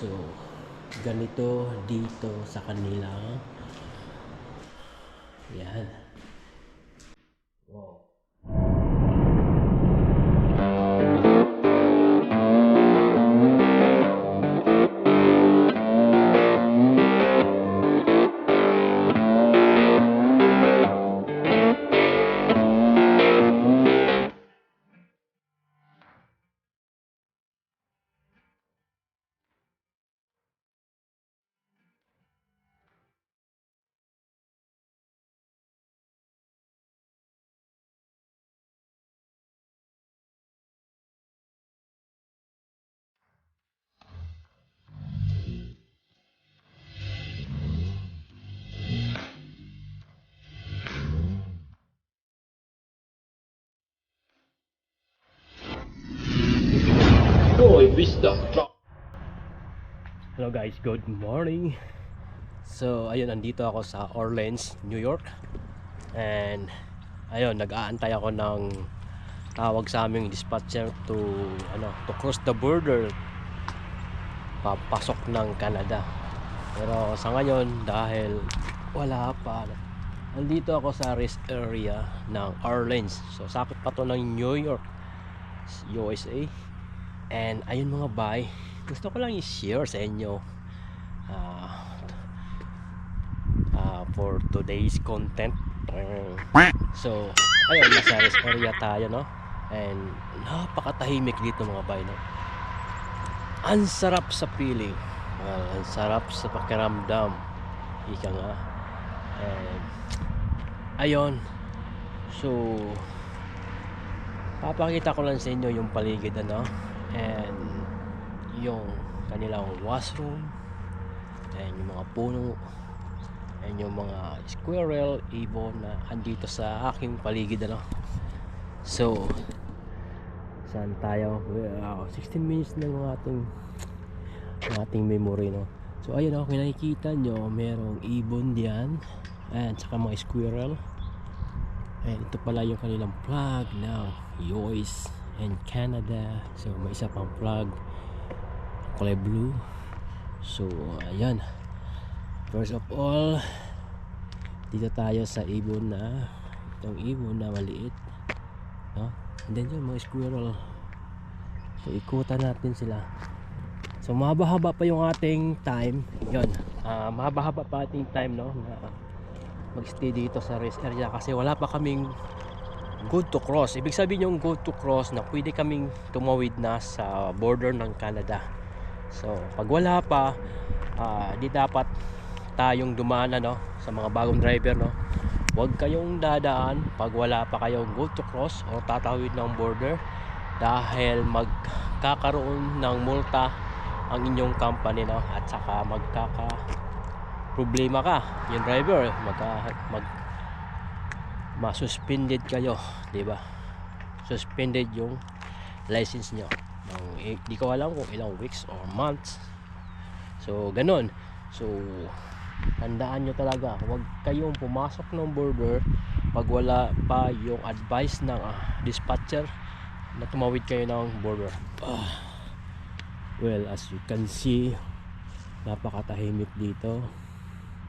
So ganito dito sa kanila. Yan. Wow. Hello guys, good morning. So ayun, andito ako sa Orleans, New York. And ayun, nag-aantay ako ng tawag sa aming dispatcher to cross the border, papasok ng Canada. Pero sa ngayon, dahil wala pa, andito ako sa rest area ng Orleans. So sakop pa to ng New York, USA. And ayun mga bay, gusto ko lang i-share sa inyo for today's content. So ayun, nasa rest area tayo, no? And napakatahimik dito mga bay, no? Ang sarap sa feeling, ang sarap sa pakiramdam, ika nga. And ayun, so papakita ko lang sa inyo yung paligid, and yung kanilang washroom, and yung mga puno, and yung mga squirrel, ibon na andito sa aking paligid, So saan tayo? 16 minutes na yung ating memory, no? So ayun, kung nakikita nyo, merong ibon diyan, and saka mga squirrel. And ito pala yung kanilang flag ng US and Canada. So may isa pang flag, kulay blue. So ayan, first of all, dito tayo sa ibon na, itong ibon na maliit, no? And then yung mga squirrel. So ikutan natin sila. So mahaba-haba pa yung ating time. Yun, mahaba-haba pa ating time, no, na magstay dito sa rest area, kasi wala pa kaming good to cross. Ibig sabihin yung good to cross na pwede kaming tumawid na sa border ng Canada. So pag wala pa, di dapat tayong dumaan, sa mga bagong driver, no? Huwag kayong dadaan pag wala pa kayong good to cross o tatawid ng border, dahil magkakaroon ng multa ang inyong company, no? At saka problema ka, yung driver, masuspended kayo, di ba? Suspended yung license nyo. Di ko alam kung ilang weeks or months. So ganun. So tandaan nyo talaga, huwag kayong pumasok ng border pag wala pa yung advice ng dispatcher na tumawid kayo ng border. Well, as you can see, napakatahimik dito.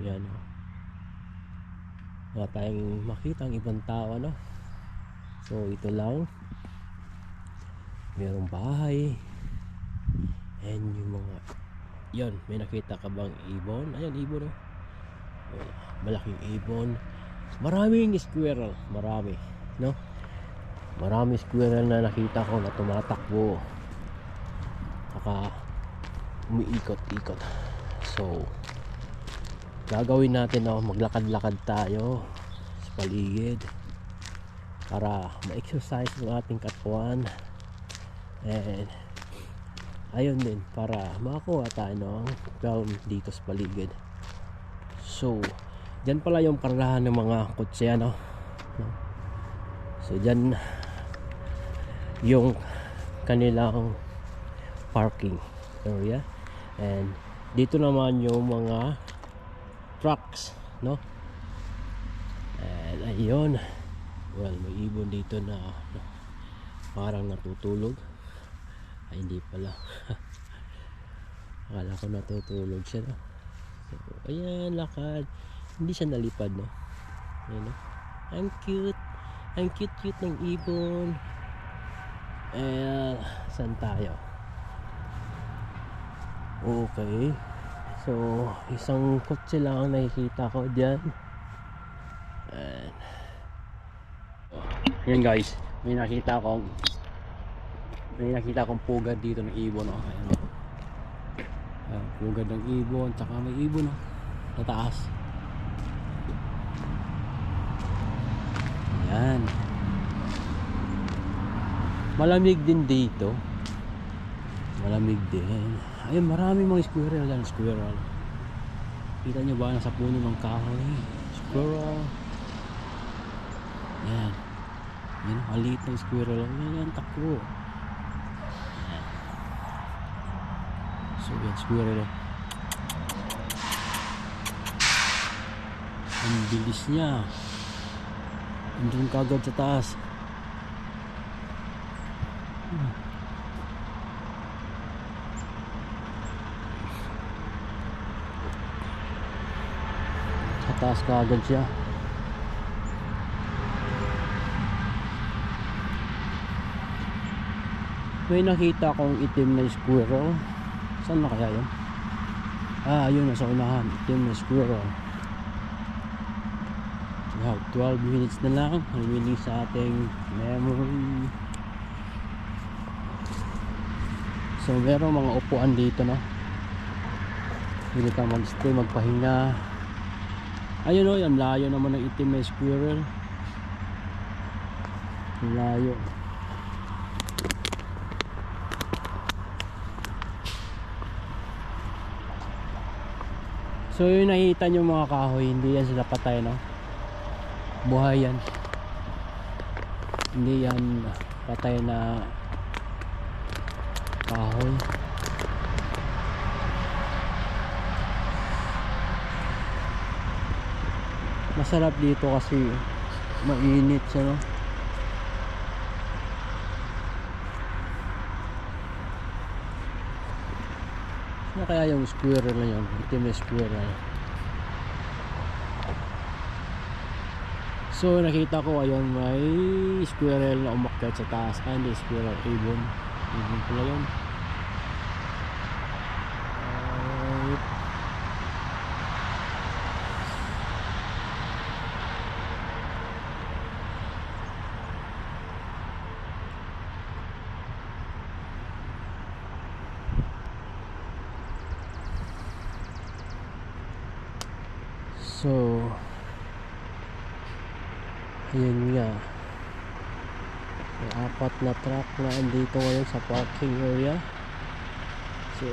Yan, wala tayong makita ang ibang tao, So ito lang, merong bahay, and yung mga yan, may nakita ka bang ibon? Ayan, ibon, malaking ibon. Maraming squirrel, marami, no? Marami squirrel na nakita ko na tumatakbo, saka umiikot-ikot. So gagawin natin, maglakad-lakad tayo sa paligid para ma-exercise ng ating katawan, and ayun din, para makakuha tayo ng film dito sa paligid. So dyan pala yung parahan ng mga kotse, So dyan yung kanilang parking area, and dito naman yung mga trucks, and ayun, well, may ibon dito na parang natutulog. Ay, hindi pala. Akala ko natutulog siya, no? So, ayan, lakad. Hindi siya nalipad, no? Ayan, no? Ang cute. Ang cute ng ibon. Saan tayo? Okay. So, isang kotse lang ang nakikita ko dyan. Ayan guys, may nakita akong pugad dito ng ibon, no? Ayan, no? Pugad ng ibon, tsaka may ibon, no? Sa taas. Ayan. Malamig din dito. Malamig din. Ayun, maraming mga squirrel yan. Squirrel. Kita nyo ba? Nasa puno ng kahoy. Squirrel. Yan. Yan. Maliit ng squirrel. Yan. Takbo. Yan. So yan. Squirrel. Ang bilis niya. Andun kagad sa taas. Sa taas kagad siya. May nakita akong itim na squirrel. Saan na kaya yun? Ayun, nasa unahan. Itim na squirrel. We have 12 minutes na lang. Remaining sa ating memory. So merong mga upuan dito, no? Pili kang magstay, magpahinga. Ayun, o, ang layo naman ng itim na squirrel. Ang layo. So yung nakita nyo mga kahoy, hindi yan sila patay, no? Buhay yan. Hindi yan patay na kahoy. Masarap dito kasi mainit siya, no? Ano kaya yung squirrel na yun? Itim na squirrel. So nakita ko ayun, may squirrel na umakyat sa taas. Hindi squirrel, ibon. Ibon pala yun. So ayun nga, may 4 na truck na andito ngayon sa parking area. So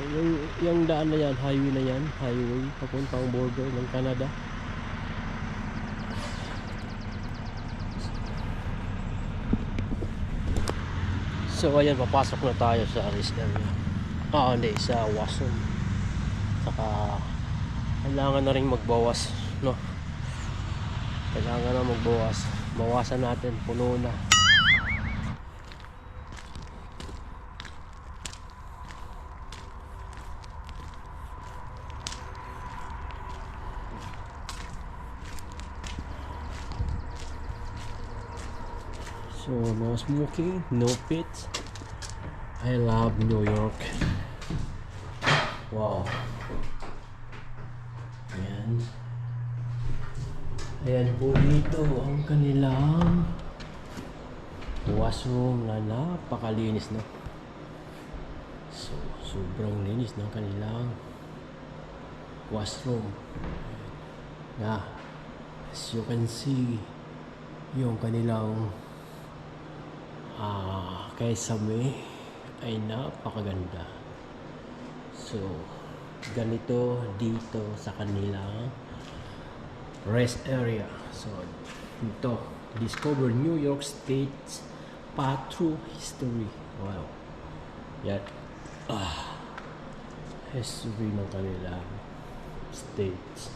yung daan na yan, highway na yan, highway papuntang border ng Canada. So ayan, papasok na tayo sa rest area. Hindi, sa washroom. Saka kailangan na rin magbawas, no? Kailangan na magbawas. Bawasan natin, puno na. So no smoking, no pits. I love New York. Wow. Ayan. Ayan po dito ang kanilang washroom na napakalinis, no? So sobrang linis ng kanilang washroom. Yeah. As you can see, yung kanilang kesame ay napakaganda. So ganito dito sa kanilang rest area. So ito, discover New York State's path through history. Wow. Yan. History ng kanilang states.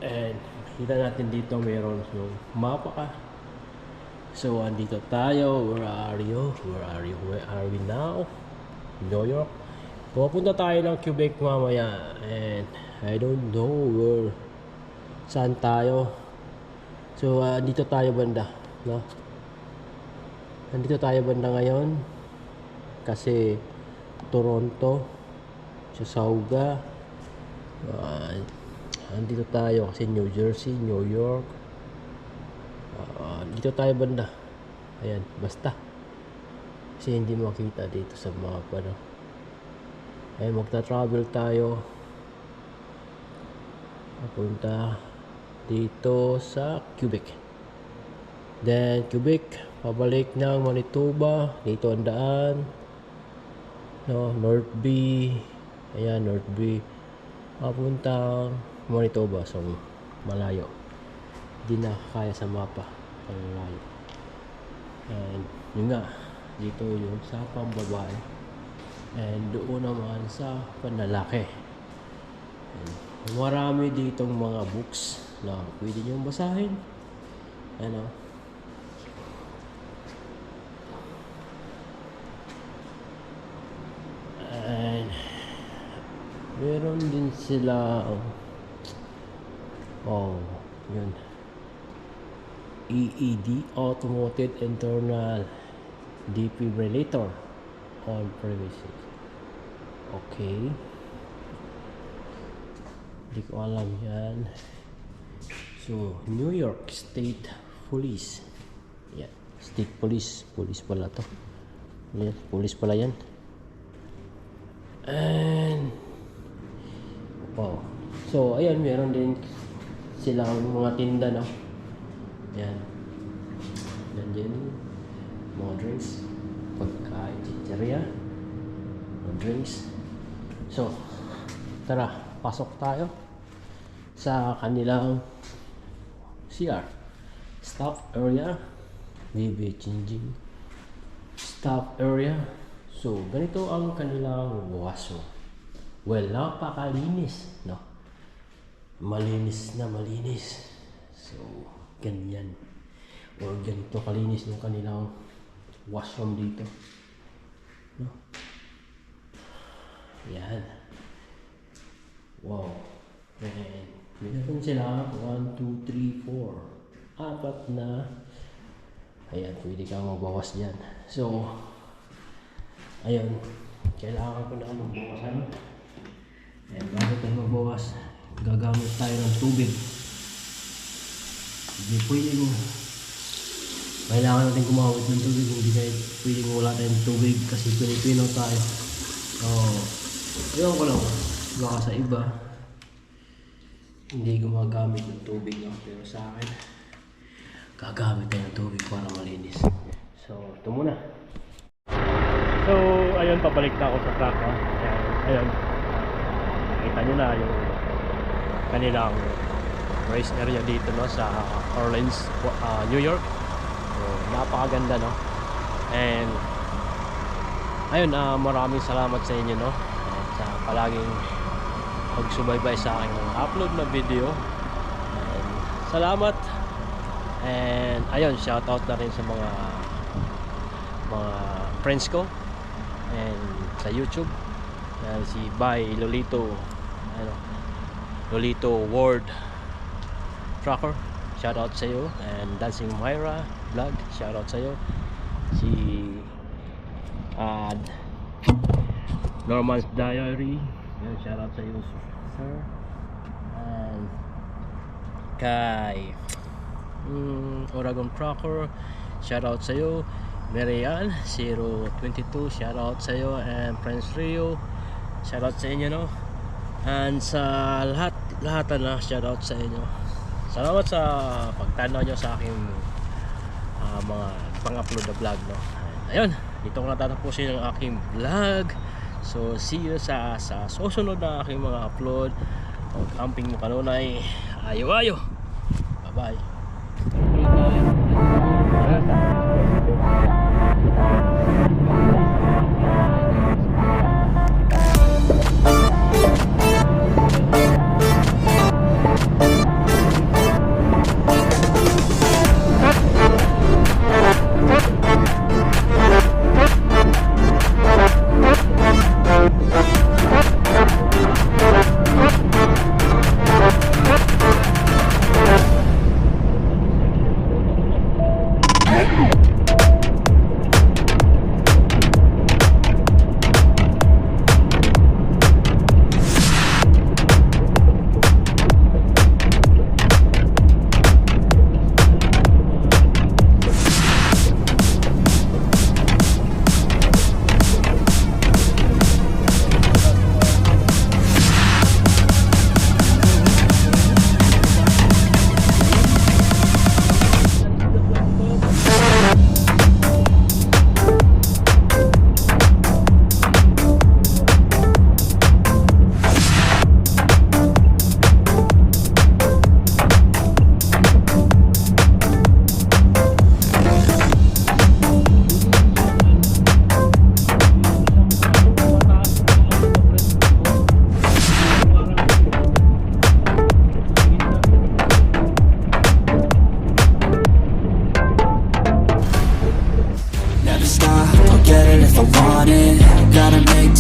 And kita natin dito mayroon yung mapa ka. So andito tayo. Where are you? Where are you? Where are we now? New York. Pupunta tayo ng Quebec mamaya and I don't know where saan tayo. So dito tayo banda, no? Nandito tayo banda ngayon kasi Toronto, Sauga. Nandito tayo kasi New Jersey, New York. Dito tayo banda. Ayan, basta. Kasi hindi makita dito sa map, ano. Ay magta-travel tayo papunta dito sa Quebec, then Quebec pabalik ng Manitoba. Dito ang daan, no, North B. Ayan, North B papuntang Manitoba. So malayo, hindi na kaya sa mapa, malayo. And yun nga, dito yung sa pambabae and doon naman sa panlalaki. And marami ditong mga books na pwede nyo basahin, ano. And meron din sila yun, EED, Automated Internal Defibrillator on premises. Okay, hindi ko alam yan. So New York State Police, yan, State Police, police pala to. Yan, police pala yan. And so ayan, meron din silang mga tinda, no. Yan, yan mga drinks, pagkain, chicheria, mga drinks. So tara, pasok tayo sa kanilang CR, staff area, maybe changing staff area. So ganito ang kanilang washroom. Well, napakalinis, no? Malinis na malinis. So ganyan, or ganito kalinis yung kanilang washroom dito, no? Yan. Wow. And meron sila 1, 2, 3, 4, 4 na. Ayan, pwede kang magbawas dyan. So ayun, kailangan ko na magbawasan. And bago tayo magbawas, gagamit tayo ng tubig. Hindi pwedeng kailangan natin gumamit ng tubig, hindi kahit pwedeng wala tayong tubig kasi Pilipino tayo. So yun ko lang, baka sa iba hindi gumagamit ng tubig, no? Pero sa akin, gagamit tayo ng tubig para malinis. So ito muna. So ayun, pabalik na ako sa truck, no? Ayun, nakita nyo na yung kanilang race area dito, no, sa Orleans, New York. So napakaganda, no? And ayun, maraming salamat sa inyo, no, sa palaging pagsubaybay sa aking mga upload na video. And salamat. And ayun, shoutout na rin sa mga friends ko and sa YouTube. Si Bay Lolito, Lolito World Trucker, shoutout sa iyo. And Dancing Myra Vlog, shoutout sa iyo. Si Norman's Diary, yan, shoutout sa iyo, sir. And kay Oregon Trucker, shoutout sa iyo. Marian 022, shoutout sa iyo. And Prince Rio, shoutout sa inyo, no. And sa lahat na, shoutout sa inyo. Salamat sa pagtanaw nyo sa aking mga pang-upload na vlog, no. Ayun, dito ko natatapusin ang aking vlog. So see you sa susunod na aking mga upload. Camping mo kanunay, ayo, bye bye. Thank you. get it if I want it. Gotta make